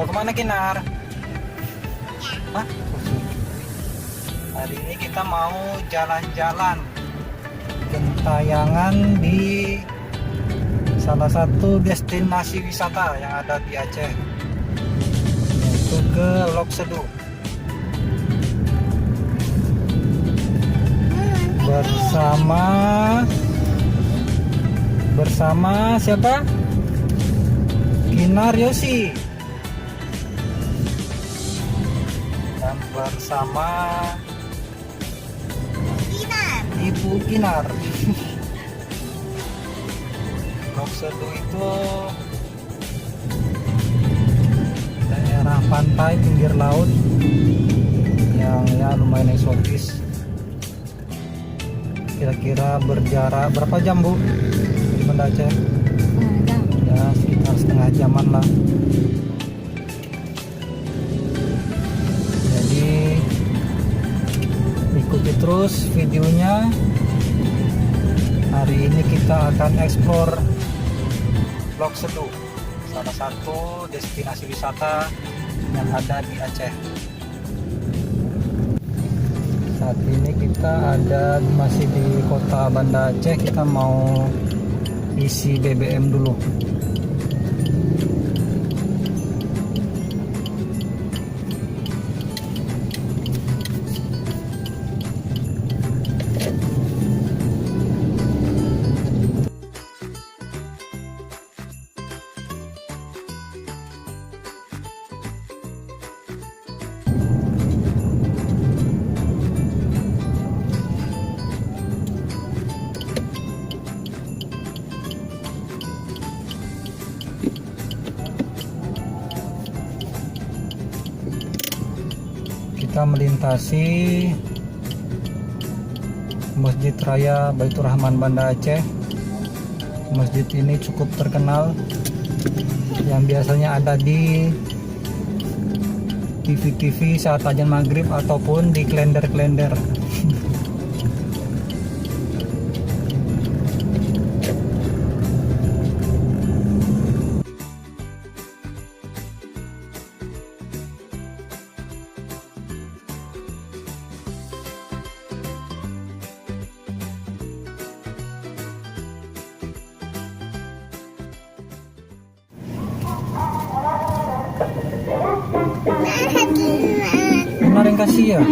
kemana Kinar? Hah? Hari ini kita mau jalan-jalan gentayangan di salah satu destinasi wisata yang ada di Aceh, yaitu ke Lok Sedu. Bersama siapa? Kinar Yosi dan bersama Ibu Kinar. Lok Sedu itu daerah pantai pinggir laut yang ya lumayan eksotis. Kira-kira berjarak berapa jam Bu di Banda Aceh? Ya sekitar setengah jaman lah. Jadi ikuti terus videonya. Hari ini kita akan eksplor Lok Sedu, salah satu destinasi wisata yang ada di Aceh. Saat ini kita masih di kota Banda Aceh. Kita mau isi BBM dulu. Kita melintasi Masjid Raya Baitur Rahman Banda Aceh. Masjid ini cukup terkenal, yang biasanya ada di TV-TV saat azan maghrib ataupun di kalender-kalender. Kemarin kasih ya.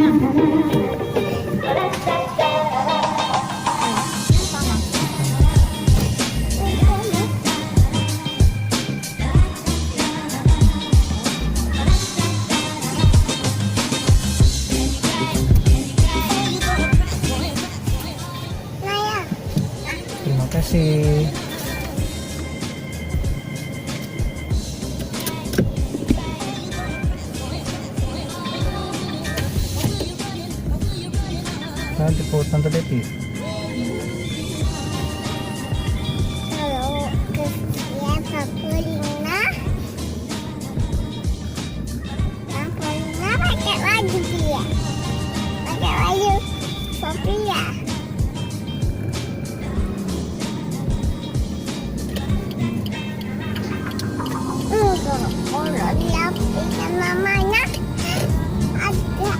Terima kasih. Nanti po Tante Betty. Kalau ke Paulina pakai baju dia, pakai baju Sophia. Kalau dia punya namanya ada.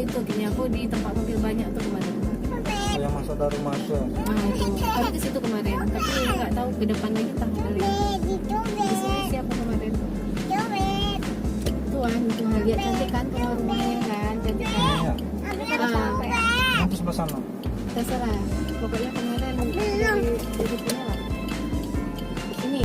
itu gini aku di tempat mobil banyak tuh kemarin. Yang masuk dari masuk. Ah itu, aku ke situ kemarin, tapi nggak tahu ke depan lagi tak kali. Di sini siapa kemarin? Tuan, tuh lihat cantik kan tuh rumahnya kan, cantik kan? Iya. Nanti sebelah sana. Terserah, pokoknya kemarin dari punya lah. Ini.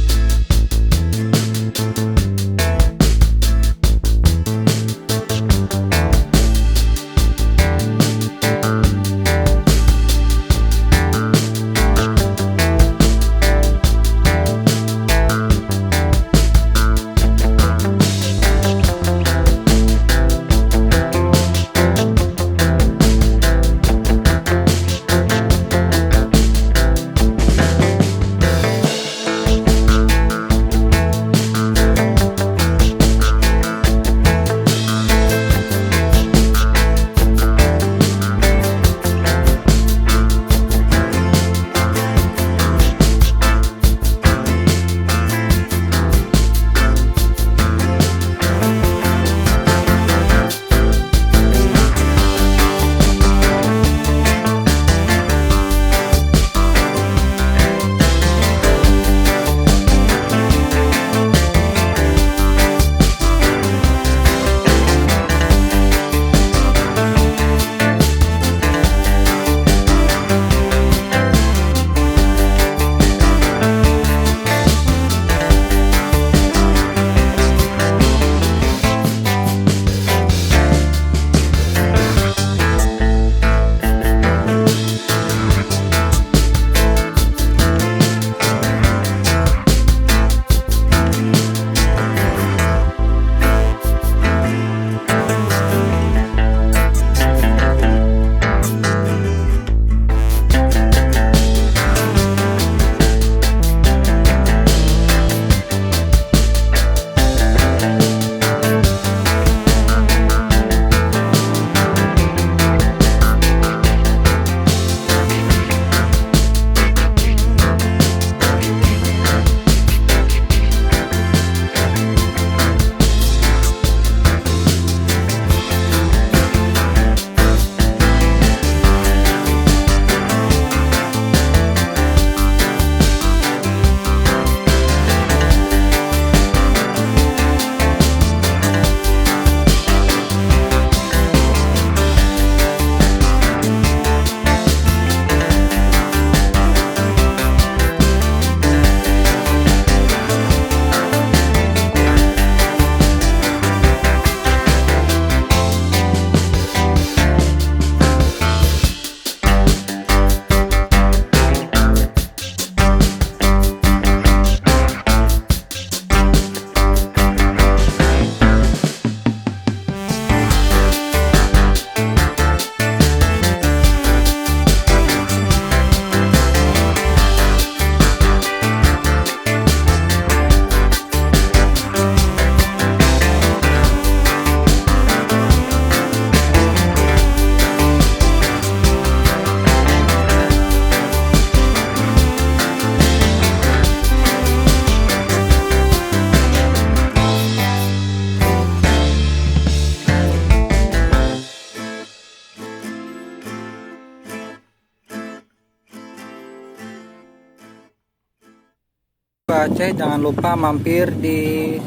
Aceh, jangan lupa mampir di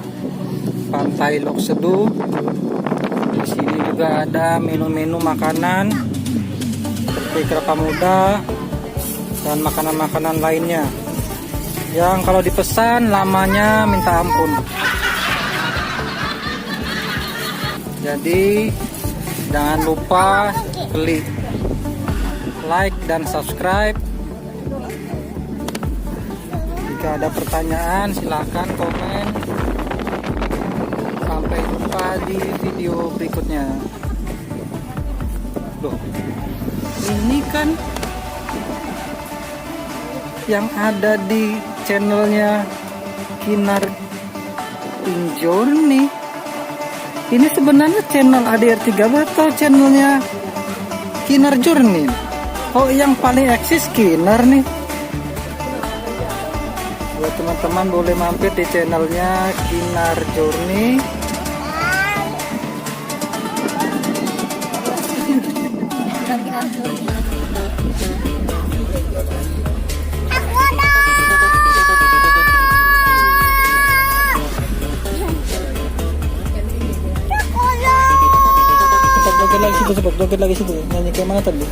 Pantai Lok Sedu. Di sini juga ada menu-menu makanan seperti kelapa muda dan makanan-makanan lainnya. Yang kalau dipesan lamanya minta ampun. Jadi jangan lupa klik like dan subscribe. Jika ada pertanyaan silahkan komen. Sampai jumpa di video berikutnya. Loh, ini kan yang ada di channelnya Kinar Journey. Ini sebenarnya channel ADR13 atau channelnya Kinar Journey? Oh, yang paling eksis Kinar nih. Buat teman-teman boleh mampir di channelnya Kinar Journey. Aku dong. Aku dong. Cepat joget lagi situ. Nyanyi kayak mana tadi?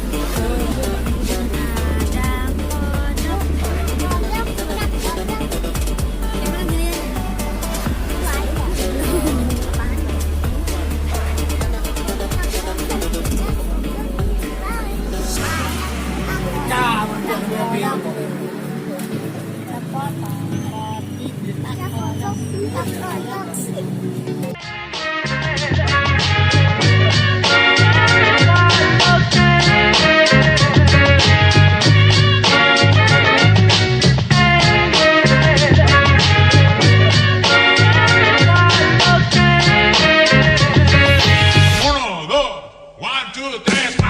One, two, three.